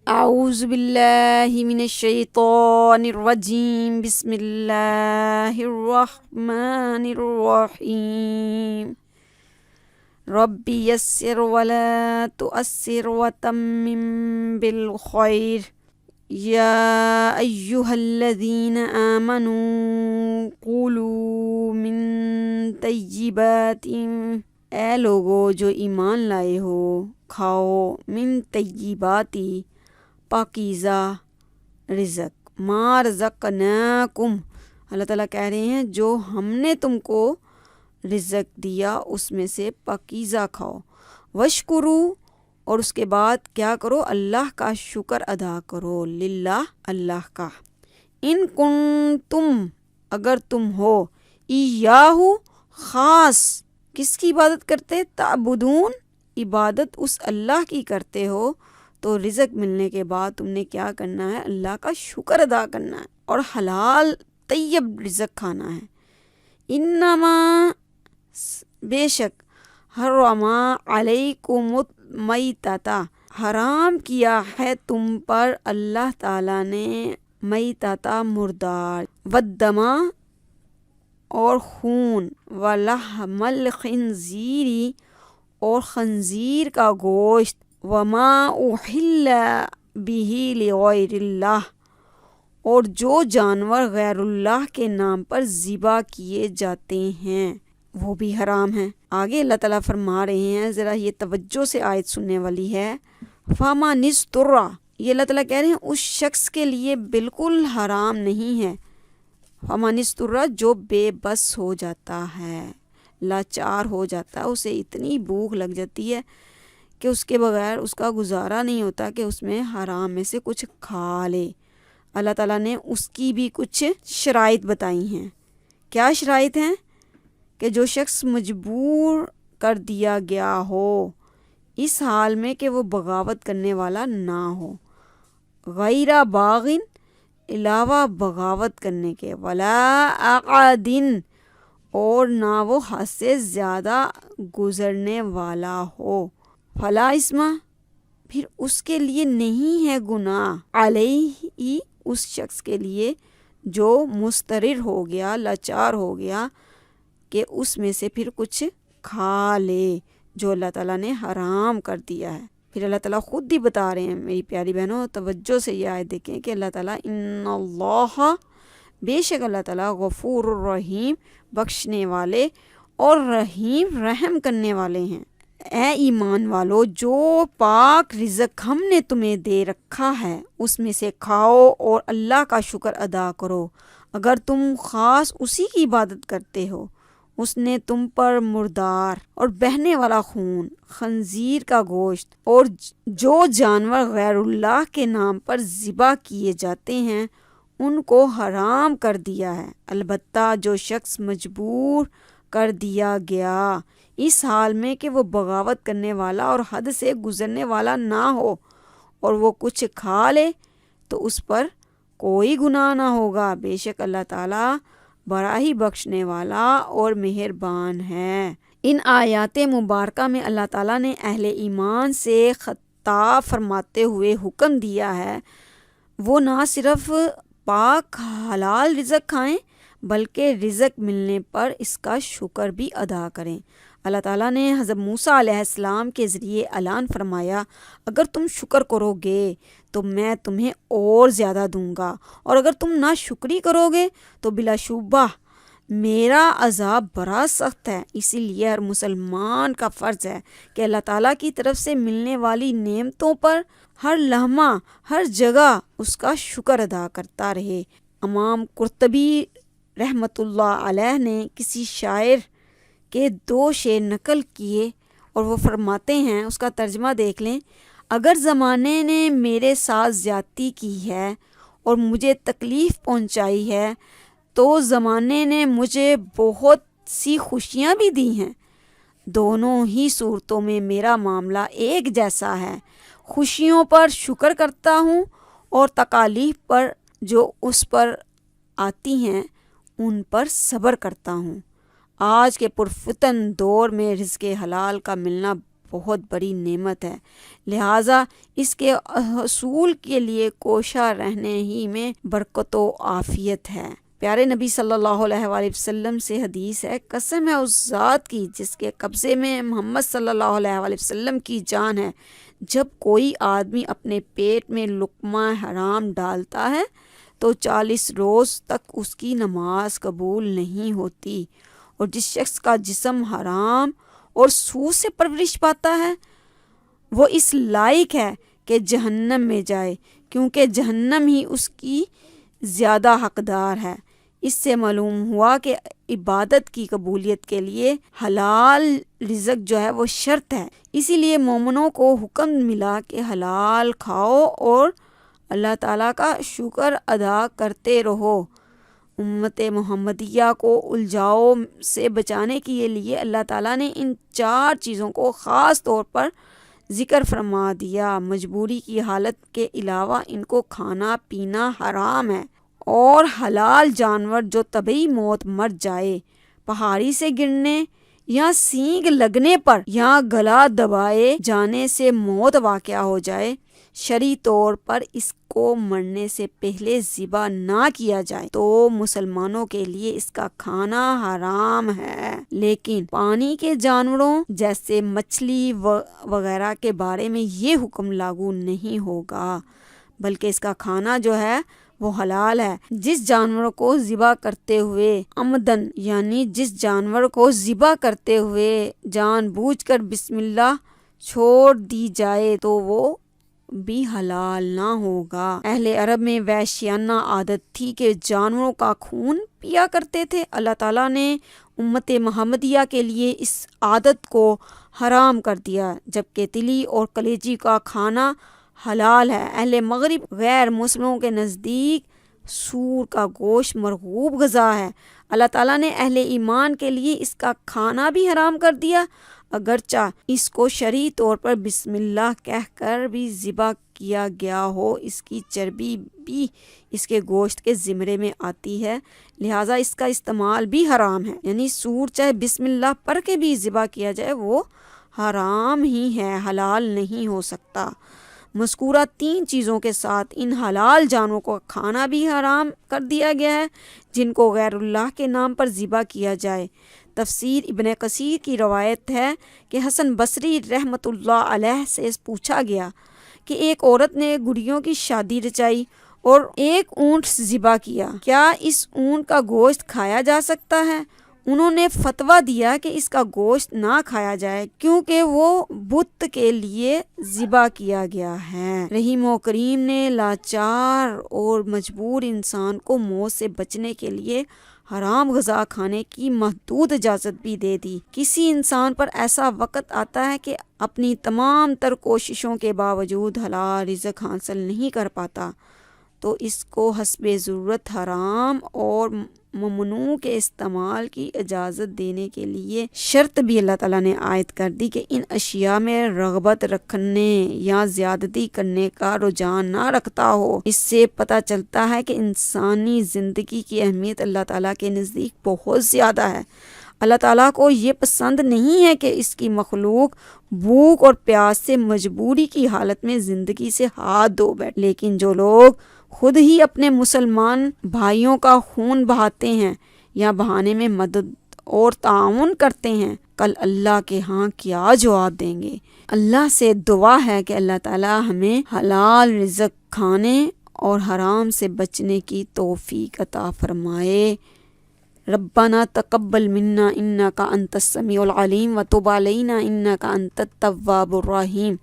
اعوذ باللہ من الشیطان الرجیم، بسم اللہ الرحمن الرحیم۔ رب یسر ولا تؤثر وتمم بالخیر، یا ایہا الذین آمنوا قولوا من طیبات، اے لوگو جو ایمان لائے ہو، کھاؤ من طیباتی پاکیزہ رزق، ما رزقناکم، اللہ تعالیٰ کہہ رہے ہیں جو ہم نے تم کو رزق دیا اس میں سے پاکیزہ کھاؤ، وشکرو، اور اس کے بعد کیا کرو، اللہ کا شکر ادا کرو، للہ، اللہ کا، ان کنتم، اگر تم ہو، ایاہو، خاص کس کی عبادت کرتے، تعبدون، عبادت اس اللہ کی کرتے ہو، تو رزق ملنے کے بعد تم نے کیا کرنا ہے، اللہ کا شکر ادا کرنا ہے اور حلال طیب رزق کھانا ہے۔ انما، بے شک، حرم علیکم المیتۃ، حرام کیا ہے تم پر اللہ تعالیٰ نے، میتۃ مردار، والدم، اور خون، ولحم الخنزیر، اور خنزیر کا گوشت، وما احل بہ لغیر اللہ، اور جو جانور غیر اللہ کے نام پر ذبح کیے جاتے ہیں وہ بھی حرام ہیں۔ آگے اللہ تعالیٰ فرما رہے ہیں، ذرا یہ توجہ سے آیت سننے والی ہے، فَمَنِ اسْتُرَّ، یہ اللہ تعالیٰ کہہ رہے ہیں اس شخص کے لیے بالکل حرام نہیں ہے، فَمَنِ اسْتُرَّ، جو بے بس ہو جاتا ہے، لاچار ہو جاتا ہے، اسے اتنی بھوک لگ جاتی ہے کہ اس کے بغیر اس کا گزارا نہیں ہوتا کہ اس میں حرام میں سے کچھ کھا لے۔ اللہ تعالیٰ نے اس کی بھی کچھ شرائط بتائی ہیں۔ کیا شرائط ہیں؟ کہ جو شخص مجبور کر دیا گیا ہو اس حال میں کہ وہ بغاوت کرنے والا نہ ہو، غیر باغن، علاوہ بغاوت کرنے کے، ولا عادن، اور نہ وہ حد سے زیادہ گزرنے والا ہو، فلا اسم، پھر اس کے لیے نہیں ہے گناہ، علیہ، اس شخص کے لیے جو مسترر ہو گیا، لاچار ہو گیا کہ اس میں سے پھر کچھ کھا لے جو اللہ تعالیٰ نے حرام کر دیا ہے۔ پھر اللہ تعالیٰ خود ہی بتا رہے ہیں، میری پیاری بہنوں توجہ سے یہ آیت دیکھیں کہ اللہ تعالیٰ، ان اللہ، بے شک اللہ تعالیٰ، غفور الرحیم، بخشنے والے اور رحیم، رحم کرنے والے ہیں۔ اے ایمان والو، جو پاک رزق ہم نے تمہیں دے رکھا ہے اس میں سے کھاؤ اور اللہ کا شکر ادا کرو، اگر تم خاص اسی کی عبادت کرتے ہو۔ اس نے تم پر مردار اور بہنے والا خون، خنزیر کا گوشت، اور جو جانور غیر اللہ کے نام پر ذبح کیے جاتے ہیں ان کو حرام کر دیا ہے، البتہ جو شخص مجبور کر دیا گیا اس حال میں کہ وہ بغاوت کرنے والا اور حد سے گزرنے والا نہ ہو اور وہ کچھ کھا لے تو اس پر کوئی گناہ نہ ہوگا، بے شک اللہ تعالیٰ بڑا ہی بخشنے والا اور مہربان ہے۔ ان آیات مبارکہ میں اللہ تعالیٰ نے اہل ایمان سے خطاب فرماتے ہوئے حکم دیا ہے وہ نہ صرف پاک حلال رزق کھائیں بلکہ رزق ملنے پر اس کا شکر بھی ادا کریں۔ اللہ تعالیٰ نے حضرت موسیٰ علیہ السلام کے ذریعے اعلان فرمایا، اگر تم شکر کرو گے تو میں تمہیں اور زیادہ دوں گا، اور اگر تم ناشکری کرو گے تو بلا شبہ میرا عذاب بڑا سخت ہے۔ اسی لیے ہر مسلمان کا فرض ہے کہ اللہ تعالیٰ کی طرف سے ملنے والی نعمتوں پر ہر لمحہ، ہر جگہ اس کا شکر ادا کرتا رہے۔ امام قرطبی رحمۃ اللہ علیہ نے کسی شاعر کے 2 شعر نقل کیے اور وہ فرماتے ہیں، اس کا ترجمہ دیکھ لیں، اگر زمانے نے میرے ساتھ زیادتی کی ہے اور مجھے تکلیف پہنچائی ہے تو زمانے نے مجھے بہت سی خوشیاں بھی دی ہیں، دونوں ہی صورتوں میں میرا معاملہ ایک جیسا ہے، خوشیوں پر شکر کرتا ہوں اور تکالیف پر جو اس پر آتی ہیں ان پر صبر کرتا ہوں۔ آج کے پرفتن دور میں رزق حلال کا ملنا بہت بڑی نعمت ہے، لہٰذا اس کے حصول کے لیے کوشاں رہنے ہی میں برکت و عافیت ہے۔ پیارے نبی صلی اللہ علیہ وآلہ وسلم سے حدیث ہے، قسم ہے اس ذات کی جس کے قبضے میں محمد صلی اللہ علیہ وآلہ وسلم کی جان ہے، جب کوئی آدمی اپنے پیٹ میں لقمہ حرام ڈالتا ہے تو 40 روز تک اس کی نماز قبول نہیں ہوتی، اور جس شخص کا جسم حرام اور سود سے پرورش پاتا ہے وہ اس لائق ہے کہ جہنم میں جائے، کیونکہ جہنم ہی اس کی زیادہ حقدار ہے۔ اس سے معلوم ہوا کہ عبادت کی قبولیت کے لیے حلال رزق جو ہے وہ شرط ہے، اسی لیے مومنوں کو حکم ملا کہ حلال کھاؤ اور اللہ تعالیٰ کا شکر ادا کرتے رہو۔ امت محمدیہ کو الجھاؤ سے بچانے کے لیے اللہ تعالیٰ نے ان 4 چیزوں کو خاص طور پر ذکر فرما دیا۔ مجبوری کی حالت کے علاوہ ان کو کھانا پینا حرام ہے، اور حلال جانور جو طبعی موت مر جائے، پہاڑی سے گرنے یا سینگ لگنے پر یا گلا دبائے جانے سے موت واقع ہو جائے، شرعی طور پر اس کو مرنے سے پہلے ذبح نہ کیا جائے تو مسلمانوں کے لیے اس کا کھانا حرام ہے، لیکن پانی کے جانوروں جیسے مچھلی وغیرہ کے بارے میں یہ حکم لاگو نہیں ہوگا، بلکہ اس کا کھانا جو ہے وہ حلال ہے۔ جس جانور کو ذبح کرتے ہوئے عمدن، یعنی جس جانور کو ذبح کرتے ہوئے جان بوجھ کر بسم اللہ چھوڑ دی جائے تو وہ بھی حلال نہ ہوگا۔ اہل عرب میں وحشیانہ عادت تھی کہ جانوروں کا خون پیا کرتے تھے۔ اللہ تعالیٰ نے امت محمدیہ کے لیے اس عادت کو حرام کر دیا، جبکہ تلی اور کلیجی کا کھانا حلال ہے۔ اہل مغرب غیر مسلموں کے نزدیک سور کا گوشت مرغوب غذا ہے۔ اللہ تعالیٰ نے اہل ایمان کے لیے اس کا کھانا بھی حرام کر دیا، اگرچہ اس کو شرعی طور پر بسم اللہ کہہ کر بھی ذبح کیا گیا ہو، اس کی چربی بھی اس کے گوشت کے زمرے میں آتی ہے، لہٰذا اس کا استعمال بھی حرام ہے۔ یعنی سور چاہے بسم اللہ پڑھ کے بھی ذبح کیا جائے وہ حرام ہی ہے، حلال نہیں ہو سکتا۔ مذکورہ 3 چیزوں کے ساتھ ان حلال جانوروں کو کھانا بھی حرام کر دیا گیا ہے جن کو غیر اللہ کے نام پر ذبح کیا جائے۔ تفسیر ابن کثیر کی روایت ہے کہ حسن بصری رحمۃ اللہ علیہ سے پوچھا گیا کہ ایک عورت نے گڑیوں کی شادی رچائی اور ایک اونٹ ذبح کیا، کیا اس اونٹ کا گوشت کھایا جا سکتا ہے؟ انہوں نے فتویٰ دیا کہ اس کا گوشت نہ کھایا جائے کیونکہ وہ بت کے لیے ذبح کیا گیا ہے۔ رحیم و کریم نے لاچار اور مجبور انسان کو موت سے بچنے کے لیے حرام غذا کھانے کی محدود اجازت بھی دے دی۔ کسی انسان پر ایسا وقت آتا ہے کہ اپنی تمام تر کوششوں کے باوجود حلال رزق حاصل نہیں کر پاتا، تو اس کو حسب ضرورت حرام اور ممنوع کے استعمال کی اجازت دینے کے لیے شرط بھی اللہ تعالیٰ نے عائد کر دی کہ ان اشیاء میں رغبت رکھنے یا زیادتی کرنے کا رجحان نہ رکھتا ہو۔ اس سے پتہ چلتا ہے کہ انسانی زندگی کی اہمیت اللہ تعالیٰ کے نزدیک بہت زیادہ ہے۔ اللہ تعالیٰ کو یہ پسند نہیں ہے کہ اس کی مخلوق بھوک اور پیاس سے مجبوری کی حالت میں زندگی سے ہاتھ دھو بیٹھے، لیکن جو لوگ خود ہی اپنے مسلمان بھائیوں کا خون بہاتے ہیں یا بہانے میں مدد اور تعاون کرتے ہیں، کل اللہ کے ہاں کیا جواب دیں گے۔ اللہ سے دعا ہے کہ اللہ تعالیٰ ہمیں حلال رزق کھانے اور حرام سے بچنے کی توفیق عطا فرمائے۔ ربنا تقبل منا انک انت السمیع العلیم وتب علینا انک انت التواب الرحیم۔